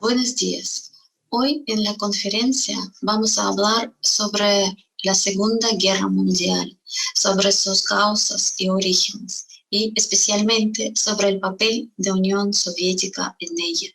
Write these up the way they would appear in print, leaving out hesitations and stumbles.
Buenos días. Hoy en la conferencia vamos a hablar sobre la Segunda Guerra Mundial, sobre sus causas y orígenes, y especialmente sobre el papel de Unión Soviética en ella.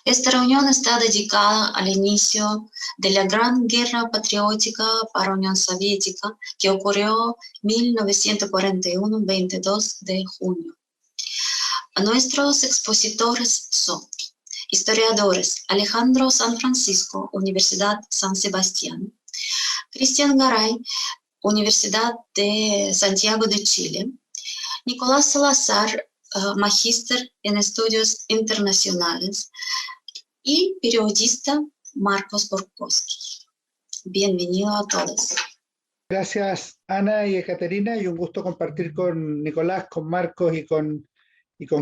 Esta reunión está dedicada al inicio de la Gran Guerra Patriótica para la Unión Soviética, que ocurrió en 1941, 22 de junio. Nuestros expositores son historiadores: Alejandro San Francisco, Universidad San Sebastián; Cristian Garay, Universidad de Santiago de Chile; Nicolás Salazar, magíster en estudios internacionales; y periodista Marcos Borkowski. Bienvenido a todos. Gracias, Ana y Ekaterina, y un gusto compartir con Nicolás, con Marcos y con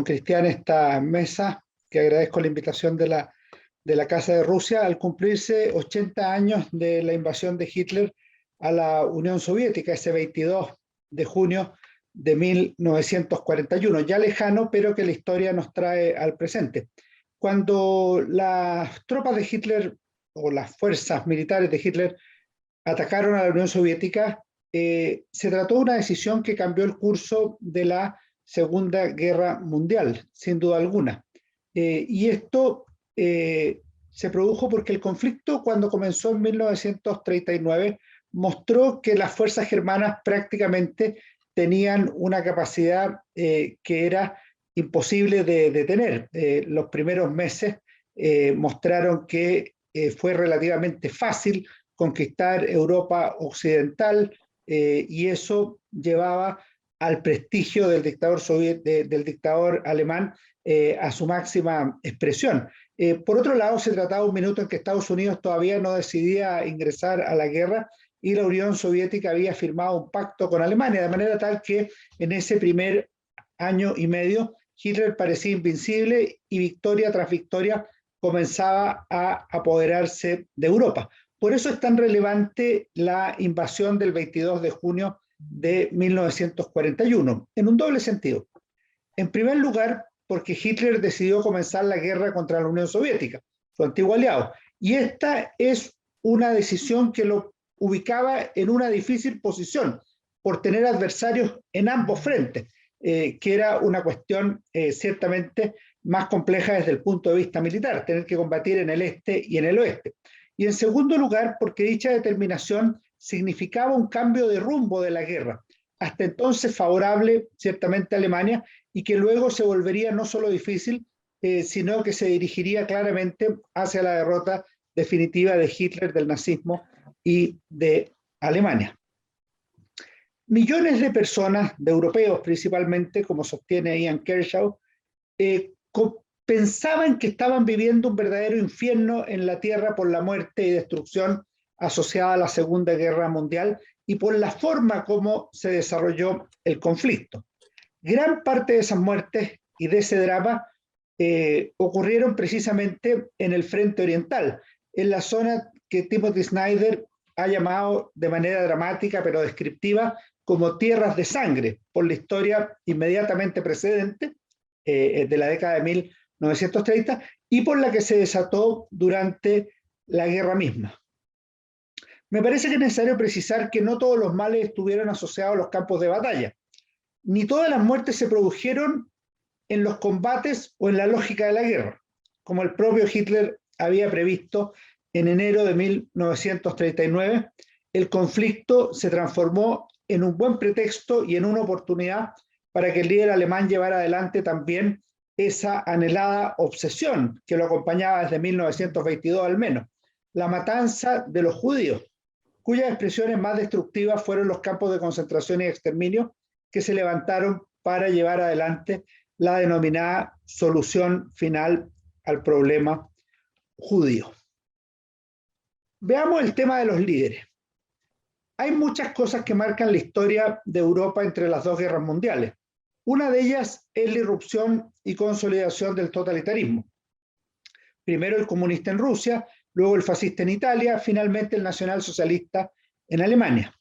Cristian esta mesa, que agradezco la invitación de la Casa de Rusia al cumplirse 80 años de la invasión de Hitler a la Unión Soviética, ese 22 de junio de 1941, ya lejano, pero que la historia nos trae al presente. Cuando las tropas de Hitler o las fuerzas militares de Hitler atacaron a la Unión Soviética, se trató de una decisión que cambió el curso de la Segunda Guerra Mundial, sin duda alguna. Y esto se produjo porque el conflicto, cuando comenzó en 1939, mostró que las fuerzas germanas prácticamente tenían una capacidad que era imposible de detener. Los primeros meses mostraron que fue relativamente fácil conquistar Europa occidental, y eso llevaba al prestigio del dictador alemán a su máxima expresión. Por otro lado, se trataba de un minuto en que Estados Unidos todavía no decidía ingresar a la guerra y la Unión Soviética había firmado un pacto con Alemania, de manera tal que en ese primer año y medio Hitler parecía invencible y victoria tras victoria comenzaba a apoderarse de Europa. Por eso es tan relevante la invasión del 22 de junio de 1941, en un doble sentido. En primer lugar, porque Hitler decidió comenzar la guerra contra la Unión Soviética, su antiguo aliado, y esta es una decisión que lo ubicaba en una difícil posición por tener adversarios en ambos frentes, que era una cuestión ciertamente más compleja desde el punto de vista militar, tener que combatir en el este y en el oeste. Y en segundo lugar, porque dicha determinación significaba un cambio de rumbo de la guerra, hasta entonces favorable ciertamente a Alemania, y que luego se volvería no solo difícil, sino que se dirigiría claramente hacia la derrota definitiva de Hitler, del nazismo y de Alemania. Millones de personas, de europeos principalmente, como sostiene Ian Kershaw, pensaban que estaban viviendo un verdadero infierno en la tierra por la muerte y destrucción asociada a la Segunda Guerra Mundial y por la forma como se desarrolló el conflicto. Gran parte de esas muertes y de ese drama ocurrieron precisamente en el frente oriental, en la zona que Timothy Snyder ha llamado de manera dramática pero descriptiva como tierras de sangre, por la historia inmediatamente precedente de la década de 1930 y por la que se desató durante la guerra misma. Me parece que es necesario precisar que no todos los males estuvieron asociados a los campos de batalla, ni todas las muertes se produjeron en los combates o en la lógica de la guerra, como el propio Hitler había previsto en enero de 1939. El conflicto se transformó en un buen pretexto y en una oportunidad para que el líder alemán llevara adelante también esa anhelada obsesión que lo acompañaba desde 1922 al menos, la matanza de los judíos, cuyas expresiones más destructivas fueron los campos de concentración y exterminio que se levantaron para llevar adelante la denominada solución final al problema judío. Veamos el tema de los líderes. Hay muchas cosas que marcan la historia de Europa entre las dos guerras mundiales. Una de ellas es la irrupción y consolidación del totalitarismo. Primero el comunista en Rusia, luego el fascista en Italia, finalmente el nacionalsocialista en Alemania.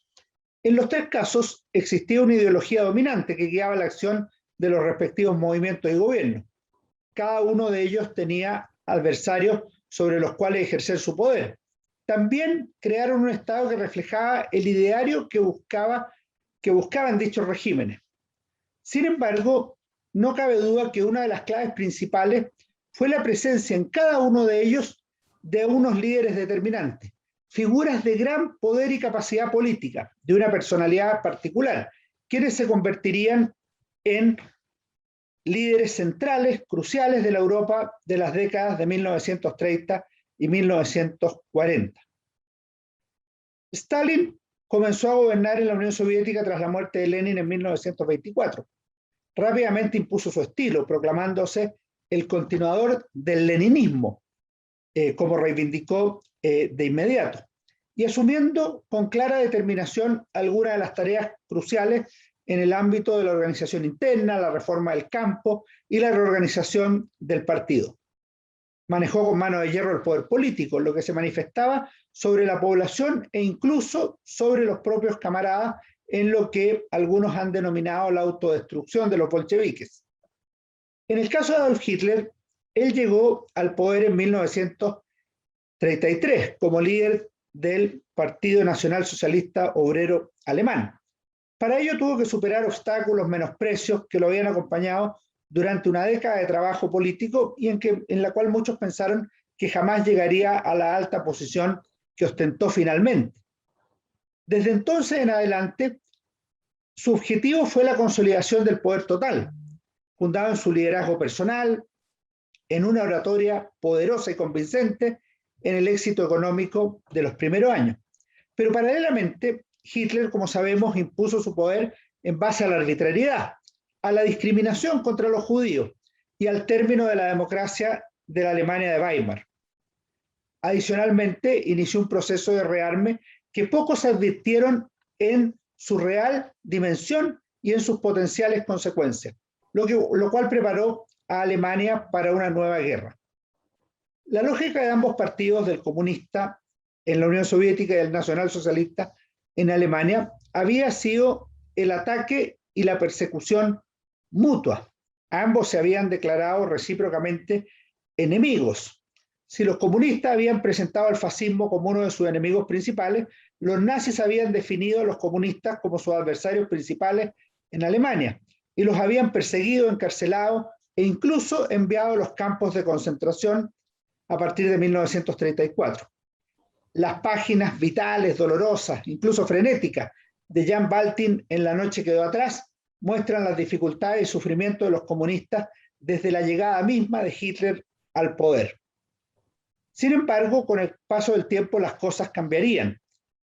En los tres casos existía una ideología dominante que guiaba la acción de los respectivos movimientos y gobiernos. Cada uno de ellos tenía adversarios sobre los cuales ejercer su poder. También crearon un Estado que reflejaba el ideario que buscaban dichos regímenes. Sin embargo, no cabe duda que una de las claves principales fue la presencia en cada uno de ellos de unos líderes determinantes, figuras de gran poder y capacidad política, de una personalidad particular, quienes se convertirían en líderes centrales, cruciales de la Europa de las décadas de 1930 y 1940. Stalin comenzó a gobernar en la Unión Soviética tras la muerte de Lenin en 1924. Rápidamente impuso su estilo, proclamándose el continuador del leninismo, como reivindicó de inmediato, y asumiendo con clara determinación algunas de las tareas cruciales en el ámbito de la organización interna, la reforma del campo y la reorganización del partido. Manejó con mano de hierro el poder político, lo que se manifestaba sobre la población e incluso sobre los propios camaradas, en lo que algunos han denominado la autodestrucción de los bolcheviques. En el caso de Adolf Hitler, él llegó al poder en 1933 como líder del Partido Nacional Socialista Obrero Alemán. Para ello tuvo que superar obstáculos, menosprecios que lo habían acompañado durante una década de trabajo político y en la cual muchos pensaron que jamás llegaría a la alta posición que ostentó finalmente. Desde entonces en adelante, su objetivo fue la consolidación del poder total, fundado en su liderazgo personal, en una oratoria poderosa y convincente, en el éxito económico de los primeros años. Pero paralelamente, Hitler, como sabemos, impuso su poder en base a la arbitrariedad, a la discriminación contra los judíos y al término de la democracia de la Alemania de Weimar. Adicionalmente, inició un proceso de rearme que pocos advirtieron en su real dimensión y en sus potenciales consecuencias, lo cual preparó a Alemania para una nueva guerra. La lógica de ambos partidos, del comunista en la Unión Soviética y del nacionalsocialista en Alemania, había sido el ataque y la persecución mutua. Ambos se habían declarado recíprocamente enemigos. Si los comunistas habían presentado al fascismo como uno de sus enemigos principales, los nazis habían definido a los comunistas como sus adversarios principales en Alemania y los habían perseguido, encarcelado e incluso enviado a los campos de concentración a partir de 1934. Las páginas vitales, dolorosas, incluso frenéticas, de Jan Baltin en La noche quedó atrás muestran las dificultades y sufrimientos de los comunistas desde la llegada misma de Hitler al poder. Sin embargo, con el paso del tiempo las cosas cambiarían,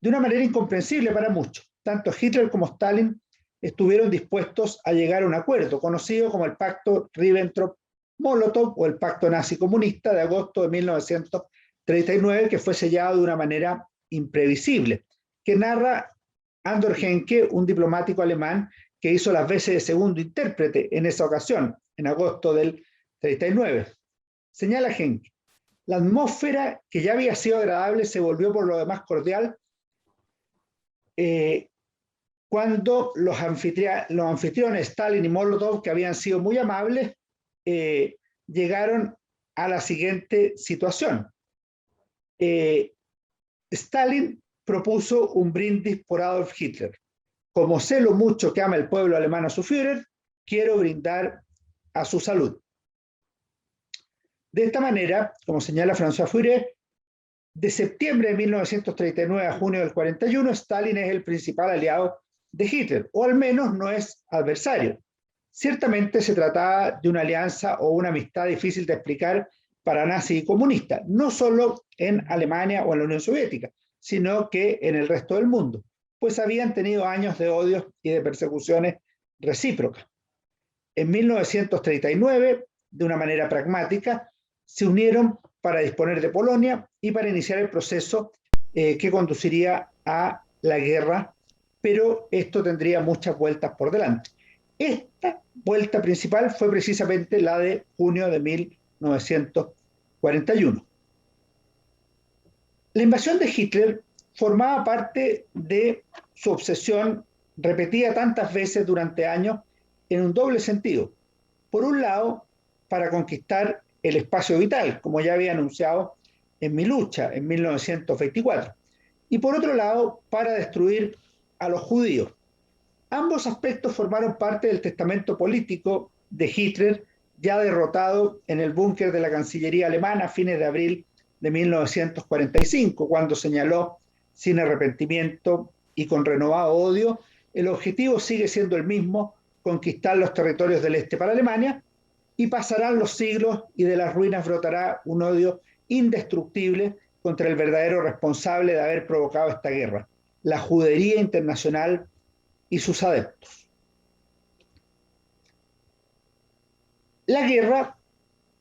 de una manera incomprensible para muchos. Tanto Hitler como Stalin estuvieron dispuestos a llegar a un acuerdo, conocido como el Pacto Ribbentrop-Molotov o el Pacto Nazi-Comunista de agosto de 1939, que fue sellado de una manera imprevisible, que narra Andor Henke, un diplomático alemán que hizo las veces de segundo intérprete en esa ocasión, en agosto del 39. Señala Henke: la atmósfera, que ya había sido agradable, se volvió por lo demás cordial cuando los anfitriones Stalin y Molotov, que habían sido muy amables, llegaron a la siguiente situación. Stalin propuso un brindis por Adolf Hitler. Como sé lo mucho que ama el pueblo alemán a su Führer, quiero brindar a su salud. De esta manera, como señala François Furet, de septiembre de 1939 a junio del 41, Stalin es el principal aliado de Hitler, o al menos no es adversario. Ciertamente se trataba de una alianza o una amistad difícil de explicar para nazis y comunistas, no solo en Alemania o en la Unión Soviética, sino que en el resto del mundo, pues habían tenido años de odios y de persecuciones recíprocas. En 1939, de una manera pragmática, se unieron para disponer de Polonia y para iniciar el proceso que conduciría a la guerra, pero esto tendría muchas vueltas por delante. Esta vuelta principal fue precisamente la de junio de 1941. La invasión de Hitler formaba parte de su obsesión repetida tantas veces durante años en un doble sentido. Por un lado, para conquistar el espacio vital, como ya había anunciado en Mi lucha en 1924, y por otro lado, para destruir a los judíos. Ambos aspectos formaron parte del testamento político de Hitler, ya derrotado en el búnker de la Cancillería alemana a fines de abril de 1945, cuando señaló, sin arrepentimiento y con renovado odio, el objetivo sigue siendo el mismo: conquistar los territorios del este para Alemania, y pasarán los siglos y de las ruinas brotará un odio indestructible contra el verdadero responsable de haber provocado esta guerra, la judería internacional y sus adeptos. La guerra,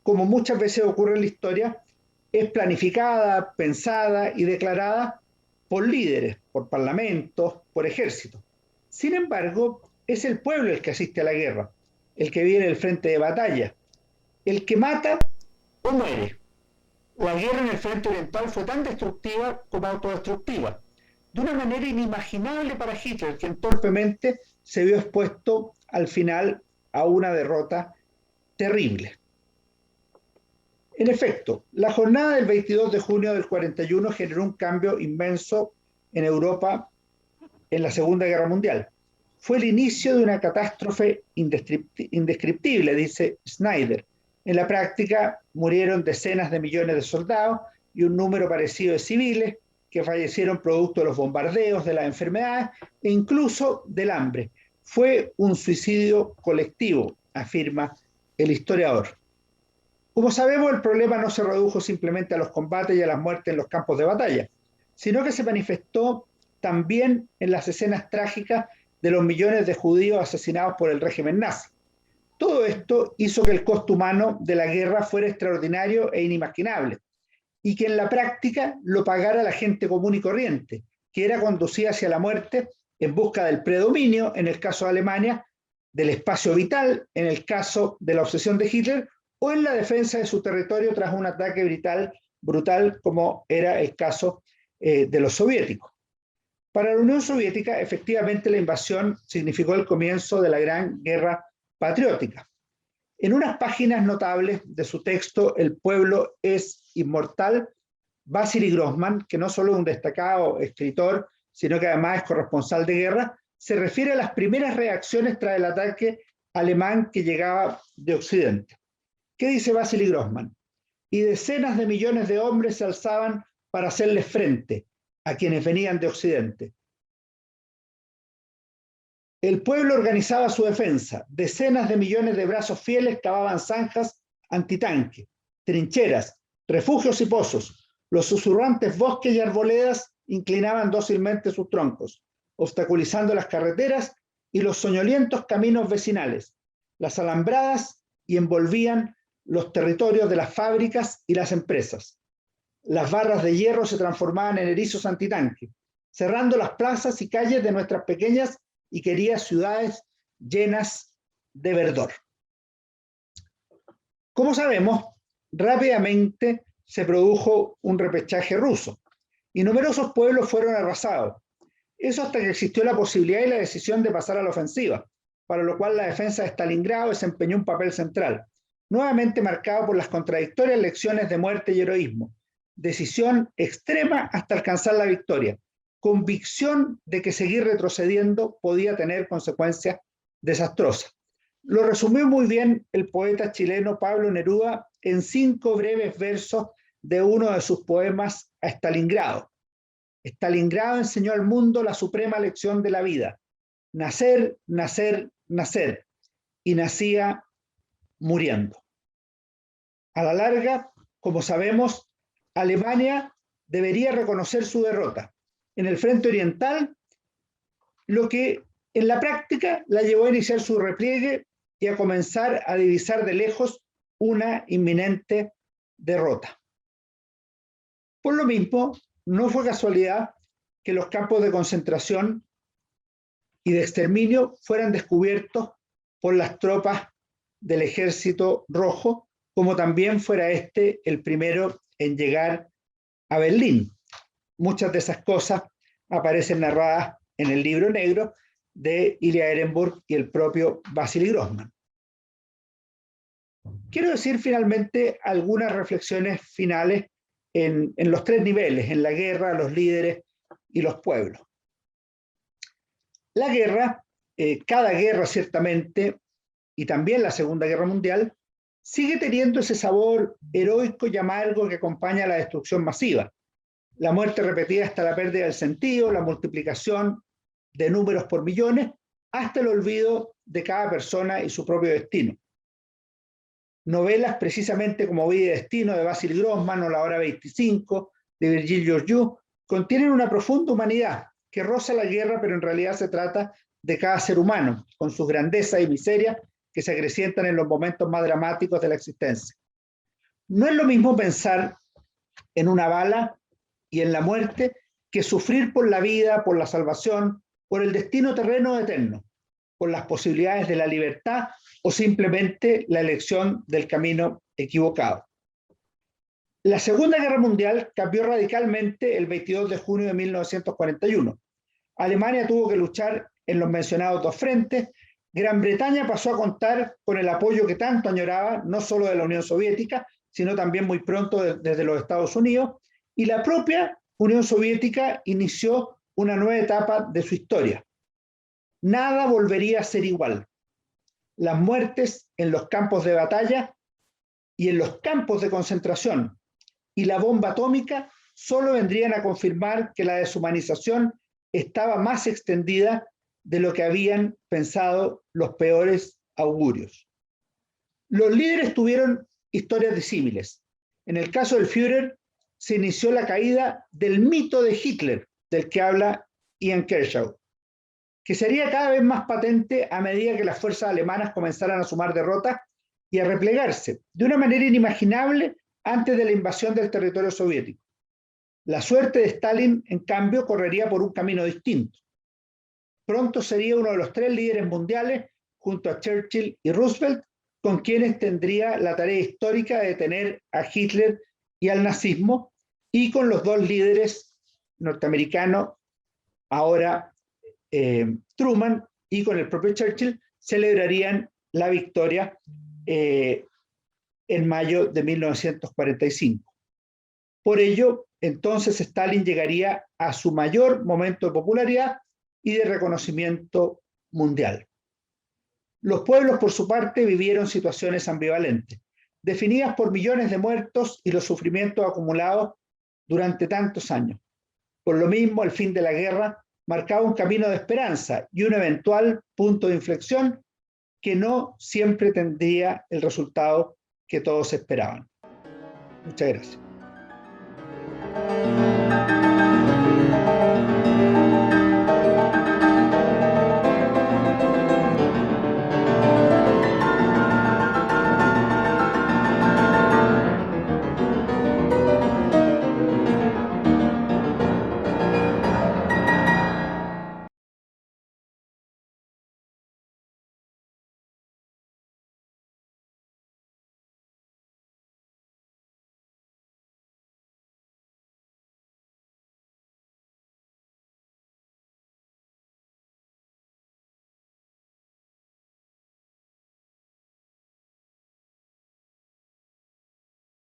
como muchas veces ocurre en la historia, es planificada, pensada y declarada por líderes, por parlamentos, por ejércitos. Sin embargo, es el pueblo el que asiste a la guerra, el que viene el frente de batalla, el que mata o muere. La guerra en el frente oriental fue tan destructiva como autodestructiva, de una manera inimaginable para Hitler, quien torpemente se vio expuesto al final a una derrota terrible. En efecto, la jornada del 22 de junio del 41 generó un cambio inmenso en Europa en la Segunda Guerra Mundial. Fue el inicio de una catástrofe indescriptible, dice Snyder. En la práctica murieron decenas de millones de soldados y un número parecido de civiles que fallecieron producto de los bombardeos, de las enfermedades e incluso del hambre. Fue un suicidio colectivo, afirma el historiador. Como sabemos, el problema no se redujo simplemente a los combates y a las muertes en los campos de batalla, sino que se manifestó también en las escenas trágicas de los millones de judíos asesinados por el régimen nazi. Todo esto hizo que el costo humano de la guerra fuera extraordinario e inimaginable, y que en la práctica lo pagara la gente común y corriente, que era conducida hacia la muerte en busca del predominio, en el caso de Alemania, del espacio vital, en el caso de la obsesión de Hitler, o en la defensa de su territorio tras un ataque brutal como era el caso de los soviéticos. Para la Unión Soviética, efectivamente, la invasión significó el comienzo de la Gran Guerra Patriótica. En unas páginas notables de su texto, El pueblo es inmortal, Vasily Grossman, que no solo es un destacado escritor, sino que además es corresponsal de guerra, se refiere a las primeras reacciones tras el ataque alemán que llegaba de Occidente. ¿Qué dice Vasily Grossman? Y decenas de millones de hombres se alzaban para hacerles frente a quienes venían de Occidente. El pueblo organizaba su defensa. Decenas de millones de brazos fieles cavaban zanjas antitanque, trincheras, refugios y pozos. Los susurrantes bosques y arboledas inclinaban dócilmente sus troncos, obstaculizando las carreteras y los soñolientos caminos vecinales, las alambradas, y envolvían los territorios de las fábricas y las empresas. Las barras de hierro se transformaban en erizos antitanque, cerrando las plazas y calles de nuestras pequeñas y queridas ciudades llenas de verdor. Como sabemos, rápidamente se produjo un repechaje ruso y numerosos pueblos fueron arrasados. Eso hasta que existió la posibilidad y la decisión de pasar a la ofensiva, para lo cual la defensa de Stalingrado desempeñó un papel central, nuevamente marcado por las contradictorias lecciones de muerte y heroísmo, decisión extrema hasta alcanzar la victoria, convicción de que seguir retrocediendo podía tener consecuencias desastrosas. Lo resumió muy bien el poeta chileno Pablo Neruda en 5 breves versos de uno de sus poemas a Stalingrado. Stalingrado enseñó al mundo la suprema lección de la vida: nacer, nacer, nacer, y nacía muriendo. A la larga, como sabemos, Alemania debería reconocer su derrota en el frente oriental, lo que en la práctica la llevó a iniciar su repliegue y a comenzar a divisar de lejos una inminente derrota. Por lo mismo, no fue casualidad que los campos de concentración y de exterminio fueran descubiertos por las tropas del Ejército Rojo, como también fuera este el primero en llegar a Berlín. Muchas de esas cosas aparecen narradas en el Libro Negro de Ilya Ehrenburg y el propio Vasily Grossman. Quiero decir finalmente algunas reflexiones finales en los tres niveles, en la guerra, los líderes y los pueblos. La guerra, cada guerra ciertamente, y también la Segunda Guerra Mundial, sigue teniendo ese sabor heroico y amargo que acompaña a la destrucción masiva. La muerte repetida hasta la pérdida del sentido, la multiplicación de números por millones, hasta el olvido de cada persona y su propio destino. Novelas precisamente como Vida y Destino de Vasily Grossman o La Hora 25 de Virgile Georgiou contienen una profunda humanidad que roza la guerra, pero en realidad se trata de cada ser humano, con sus grandezas y miserias que se acrecientan en los momentos más dramáticos de la existencia. No es lo mismo pensar en una bala y en la muerte que sufrir por la vida, por la salvación, por el destino terreno eterno, por las posibilidades de la libertad o simplemente la elección del camino equivocado. La Segunda Guerra Mundial cambió radicalmente el 22 de junio de 1941. Alemania tuvo que luchar en los mencionados dos frentes. Gran Bretaña pasó a contar con el apoyo que tanto añoraba, no solo de la Unión Soviética, sino también muy pronto desde los Estados Unidos, y la propia Unión Soviética inició una nueva etapa de su historia. Nada volvería a ser igual. Las muertes en los campos de batalla y en los campos de concentración y la bomba atómica solo vendrían a confirmar que la deshumanización estaba más extendida de lo que habían pensado los peores augurios. Los líderes tuvieron historias disímiles. En el caso del Führer, se inició la caída del mito de Hitler, del que habla Ian Kershaw, que sería cada vez más patente a medida que las fuerzas alemanas comenzaran a sumar derrotas y a replegarse de una manera inimaginable antes de la invasión del territorio soviético. La suerte de Stalin, en cambio, correría por un camino distinto. Pronto sería uno de los tres líderes mundiales, junto a Churchill y Roosevelt, con quienes tendría la tarea histórica de detener a Hitler y al nazismo, y con los dos líderes norteamericanos, ahora Truman, y con el propio Churchill, celebrarían la victoria en mayo de 1945. Por ello, entonces Stalin llegaría a su mayor momento de popularidad y de reconocimiento mundial. Los pueblos, por su parte, vivieron situaciones ambivalentes, definidas por millones de muertos y los sufrimientos acumulados durante tantos años. Por lo mismo, el fin de la guerra marcaba un camino de esperanza y un eventual punto de inflexión que no siempre tendría el resultado que todos esperaban. Muchas gracias.